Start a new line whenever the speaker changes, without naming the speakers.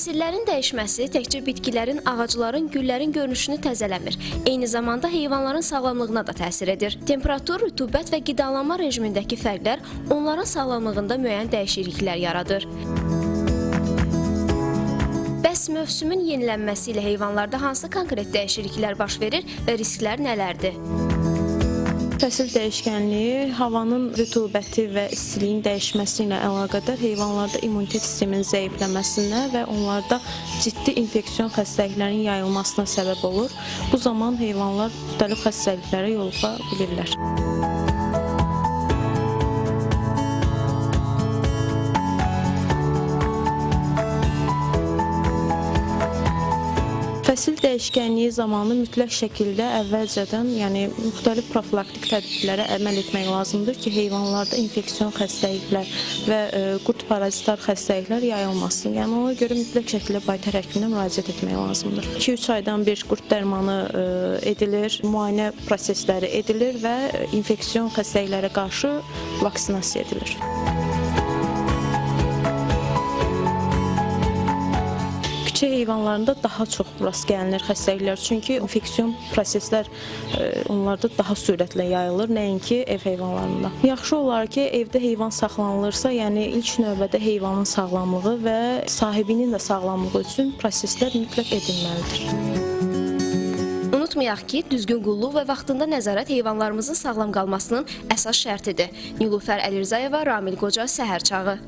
Fəsillərin dəyişməsi təkcə bitkilərin, ağacların, güllərin görünüşünü təzələmir. Eyni zamanda heyvanların sağlamlığına da təsir edir. Temperatur, rütubət və qidalanma rejimindəki fərqlər onların sağlamlığında müəyyən dəyişikliklər yaradır. Bəs mövsümün yenilənməsi ilə heyvanlarda hansı konkret dəyişikliklər baş verir və risklər nələrdir?
Fəsil dəyişkənliyi havanın rütubəti və istiliyin dəyişməsi ilə əlaqədar heyvanlarda immunitet sisteminin zəifləməsinə və onlarda ciddi infeksiyon xəstəliklərin yayılmasına səbəb olur. Bu zaman heyvanlar müxtəlif xəstəliklərə yoluxa bilirlər. Fəsil dəyişkənliyi zamanı mütləq şəkildə əvvəlcədən, yəni müxtəlif profilaktik tədbirlərə əməl etmək lazımdır ki, heyvanlarda infeksiyon xəstəliklər və qurd parazitar xəstəliklər yayılmasın. Yəni ona görə mütləq şəkildə baytar həkiminə müraciət etmək lazımdır. 2-3 aydan bir qurd dərmanı edilir, müayinə prosesləri edilir və infeksiyon xəstəliklərə qarşı vaksinasiya edilir. Küçə heyvanlarında daha çox rast gəlinir xəstəliklər, çünki infeksiyon proseslər onlarda daha sürətlə yayılır, nəinki ev heyvanlarında. Yaxşı olar ki, evdə heyvan saxlanılırsa, yəni ilk növbədə heyvanın sağlamlığı və sahibinin də sağlamlığı üçün proseslər mütləq edilməlidir.
Unutmayaq ki, düzgün qulluq və vaxtında nəzarət heyvanlarımızın sağlam qalmasının əsas şərtidir. Nilufər Əlirzayeva, Ramil Qoca, Səhər Çağı.